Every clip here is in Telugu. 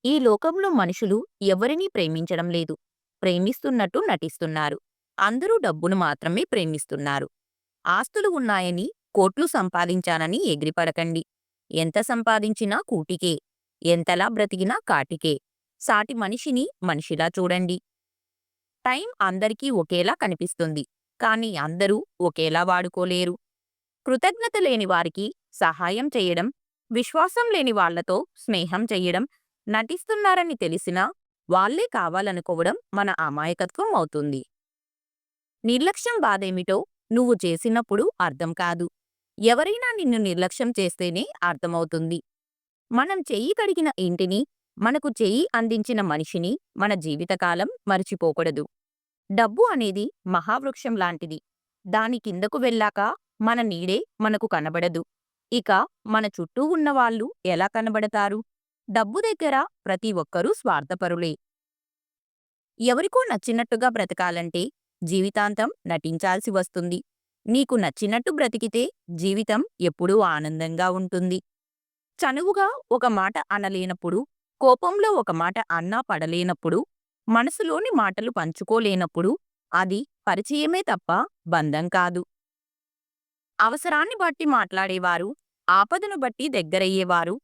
ఈ లోకంలో మనుషులు ఎవరినీ ప్రేమించడం లేదు. ప్రేమిస్తున్నట్టు నటిస్తున్నారు. అందరూ డబ్బును మాత్రమే ప్రేమిస్తున్నారు. ఆస్తులు ఉన్నాయని, కోట్లు సంపాదించానని ఎగిరిపడకండి. ఎంత సంపాదించినా కూటికే. ఎంతలా బ్రతికినా కాటికే. సాటి మనిషిని మనిషిలా చూడండి. టైం అందరికీ ఒకేలా కనిపిస్తుంది. కానీ అందరూ ఒకేలా వాడుకోలేరు. కృతజ్ఞత లేని వారికి సహాయం చేయడం, విశ్వాసం లేని వాళ్లతో స్నేహం చెయ్యడం, నటిస్తున్నారని తెలిసినా వాళ్ళే కావాలనుకోవడం మన అమాయకత్వం అవుతుంది. నిర్లక్ష్యం బాధేమిటో నువ్వు చేసినప్పుడు అర్థం కాదు. ఎవరైనా నిన్ను నిర్లక్ష్యం చేస్తేనే అర్థమవుతుంది. మనం చెయ్యి కడిగిన ఇంటిని, మనకు చెయ్యి అందించిన మనిషిని మన జీవితకాలం మరిచిపోకూడదు. డబ్బు అనేది మహావృక్షం లాంటిది. దాని కిందకు వెళ్ళాక మన నీడే మనకు కనబడదు. ఇక మన చుట్టూ ఉన్నవాళ్ళు ఎలా కనబడతారు? డబ్బు దగ్గర ప్రతి ఒక్కరూ స్వార్థపరులే. ఎవరికో నచ్చినట్టుగా బ్రతకాలంటే జీవితాంతం నటించాల్సి వస్తుంది. నీకు నచ్చినట్టు బ్రతికితే జీవితం ఎప్పుడూ ఆనందంగా ఉంటుంది. చనువుగా ఒక మాట అనలేనప్పుడు, కోపంలో ఒక మాట అన్నా పడలేనప్పుడు, మనసులోని మాటలు పంచుకోలేనప్పుడు అది పరిచయమే తప్ప బంధం కాదు. అవసరాన్ని బట్టి మాట్లాడేవారు, ఆపదను బట్టి దగ్గరయ్యేవారు,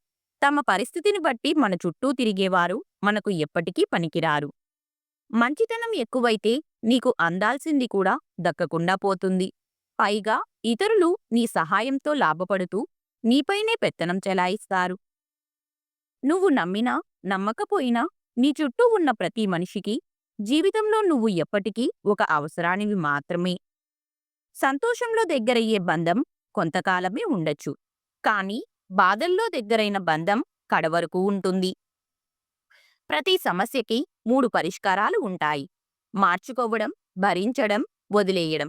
తమ పరిస్థితిని బట్టి మన చుట్టూ తిరిగేవారు మనకు ఎప్పటికీ పనికిరారు. మంచితనం ఎక్కువైతే నీకు అందాల్సింది కూడా దక్కకుండా పోతుంది. పైగా ఇతరులు నీ సహాయంతో లాభపడుతూ నీపైనే పెత్తనం చెలాయిస్తారు. నువ్వు నమ్మినా, నమ్మకపోయినా నీ చుట్టూ ఉన్న ప్రతి మనిషికి జీవితంలో నువ్వు ఎప్పటికీ ఒక అవసరానివి మాత్రమే. సంతోషంలో దగ్గరయ్యే బంధం కొంతకాలమే ఉండొచ్చు. కానీ బాధల్లో దగ్గరైన బంధం కడవరకు ఉంటుంది. ప్రతి సమస్యకి 3 పరిష్కారాలు ఉంటాయి. మార్చుకోవడం, భరించడం, వదిలేయడం.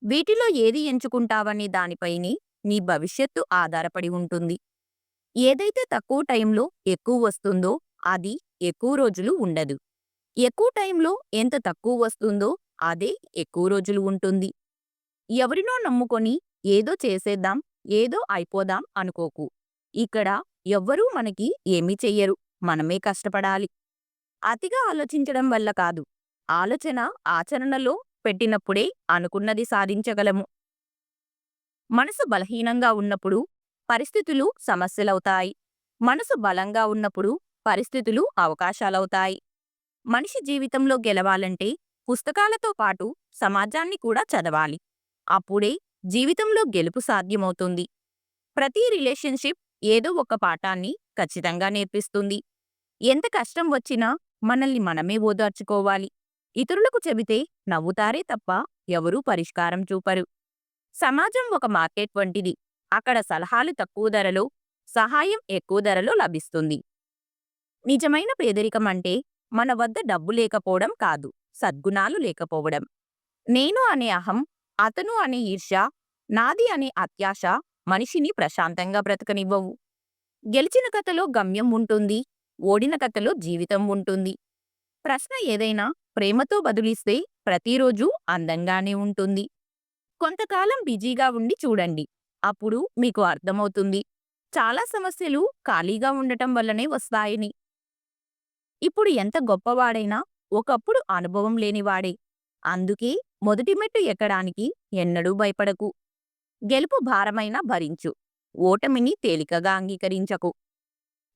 వీటిలో ఏది ఎంచుకుంటావనే దానిపైనే నీ భవిష్యత్తు ఆధారపడి ఉంటుంది. ఏదైతే తక్కువ టైంలో ఎక్కువ వస్తుందో అది ఎక్కువ రోజులు ఉండదు. ఎక్కువ టైంలో ఎంత తక్కువ వస్తుందో అదే ఎక్కువ రోజులు ఉంటుంది. ఎవరినో నమ్ముకొని ఏదో చేసేద్దాం, ఏదో అయిపోదాం అనుకోకు. ఇక్కడ ఎవ్వరూ మనకి ఏమీ చెయ్యరు. మనమే కష్టపడాలి. అతిగా ఆలోచించడం వల్ల కాదు, ఆలోచన ఆచరణలో పెట్టినప్పుడే అనుకున్నది సాధించగలము. మనసు బలహీనంగా ఉన్నప్పుడు పరిస్థితులు సమస్యలవుతాయి. మనసు బలంగా ఉన్నప్పుడు పరిస్థితులు అవకాశాలవుతాయి. మనిషి జీవితంలో గెలవాలంటే పుస్తకాలతో పాటు సమాజాన్ని కూడా చదవాలి. అప్పుడే జీవితంలో గెలుపు సాధ్యమవుతుంది. ప్రతి రిలేషన్షిప్ ఏదో ఒక పాఠాన్ని ఖచ్చితంగా నేర్పిస్తుంది. ఎంత కష్టం వచ్చినా మనల్ని మనమే ఓదార్చుకోవాలి. ఇతరులకు చెబితే నవ్వుతారే తప్ప ఎవరూ పరిష్కారం చూపరు. సమాజం ఒక మార్కెట్ వంటిది. అక్కడ సలహాలు తక్కువ ధరలో, సహాయం ఎక్కువ ధరలో లభిస్తుంది. నిజమైన పేదరికం అంటే మన వద్ద డబ్బు లేకపోవడం కాదు, సద్గుణాలు లేకపోవడం. నేను అనే అహం, అతను అనే ఈర్ష్య, నాది అనే అత్యాశ మనిషిని ప్రశాంతంగా బ్రతకనివ్వవు. గెలిచిన కథలో గమ్యం ఉంటుంది, ఓడిన కథలో జీవితం ఉంటుంది. ప్రశ్న ఏదైనా ప్రేమతో బదులిస్తే ప్రతిరోజూ అందంగానే ఉంటుంది. కొంతకాలం బిజీగా ఉండి చూడండి. అప్పుడు మీకు అర్థమవుతుంది చాలా సమస్యలు ఖాళీగా ఉండటం వల్లనే వస్తాయని. ఇప్పుడు ఎంత గొప్పవాడైనా ఒకప్పుడు అనుభవం లేనివాడే. అందుకే మొదటి మెట్టు ఎక్కడానికి ఎన్నడూ భయపడకు. గెలుపు భారమైనా భరించు. ఓటమిని తేలికగా అంగీకరించకు.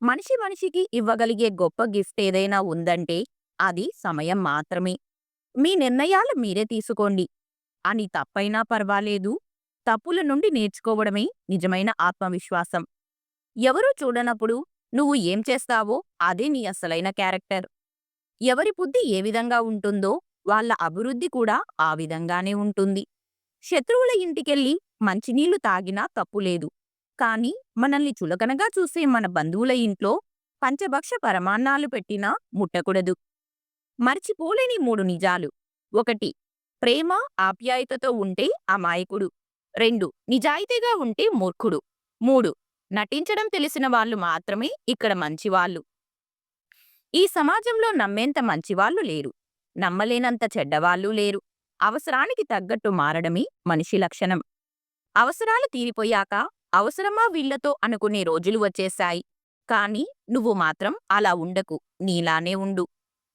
మనిషి మనిషికి ఇవ్వగలిగే గొప్ప గిఫ్ట్ ఏదైనా ఉందంటే అది సమయం మాత్రమే. మీ నిర్ణయాలు మీరే తీసుకోండి. అని తప్పైనా పర్వాలేదు. తప్పుల నుండి నేర్చుకోవడమే నిజమైన ఆత్మవిశ్వాసం. ఎవరూ చూడనప్పుడు నువ్వు ఏం చేస్తావో అదే నీ అసలైన క్యారెక్టర్. ఎవరి బుద్ధి ఏ విధంగా ఉంటుందో వాళ్ళ అభివృద్ధి కూడా ఆ విధంగానే ఉంటుంది. శత్రువుల ఇంటికెళ్ళి మంచినీళ్లు తాగినా తప్పులేదు. కాని మనల్ని చులకనగా చూసే మన బంధువుల ఇంట్లో పంచభక్ష పరమాన్నాలు పెట్టినా ముట్టకూడదు. మర్చిపోలేని 3 నిజాలు. 1. ప్రేమ ఆప్యాయతతో ఉంటే అమాయకుడు. 2. నిజాయితీగా ఉంటే మూర్ఖుడు. 3. నటించడం తెలిసిన వాళ్ళు మాత్రమే ఇక్కడ మంచివాళ్ళు. ఈ సమాజంలో నమ్మేంత మంచివాళ్ళు లేరు. నమ్మలేనంత చెడ్డవాళ్ళు లేరు. అవసరానికి తగ్గట్టు మారడమే మనిషి లక్షణం. అవసరాలు తీరిపోయాక అవసరమా వీళ్లతో అనుకునే రోజులు వచ్చేశాయి. కానీ నువ్వు మాత్రం అలా ఉండకు. నీలానే ఉండు.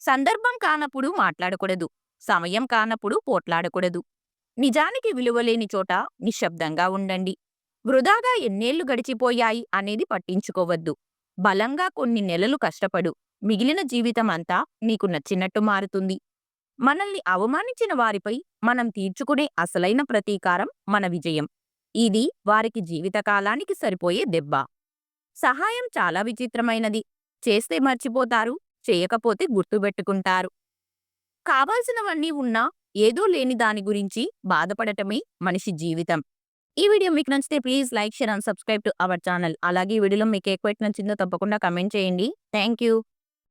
సందర్భం కానప్పుడు మాట్లాడకూడదు. సమయం కానప్పుడు పోట్లాడకూడదు. నిజానికి విలువలేని చోట నిశ్శబ్దంగా ఉండండి. వృధాగా ఎన్నేళ్లు గడిచిపోయాయి అనేది పట్టించుకోవద్దు. బలంగా కొన్ని నెలలు కష్టపడు. మిగిలిన జీవితమంతా నీకు నచ్చినట్టు మారుతుంది. మనల్ని అవమానించిన వారిపై మనం తీర్చుకునే అసలైన ప్రతీకారం మన విజయం. ఇది వారికి జీవితకాలానికి సరిపోయే దెబ్బ. సహాయం చాలా విచిత్రమైనది. చేస్తే మర్చిపోతారు, చేయకపోతే గుర్తుపెట్టుకుంటారు. కావాల్సినవన్నీ ఉన్నా ఏదో లేని దాని గురించి బాధపడటమే మనిషి జీవితం. ఈ వీడియో మీకు నచ్చితే please like, share and subscribe to our channel. అలాగే ఈ వీడియోలో మీకు ఏ క్వెట్ నచ్చిందో తప్పకుండా కమెంట్ చేయండి. Thank you.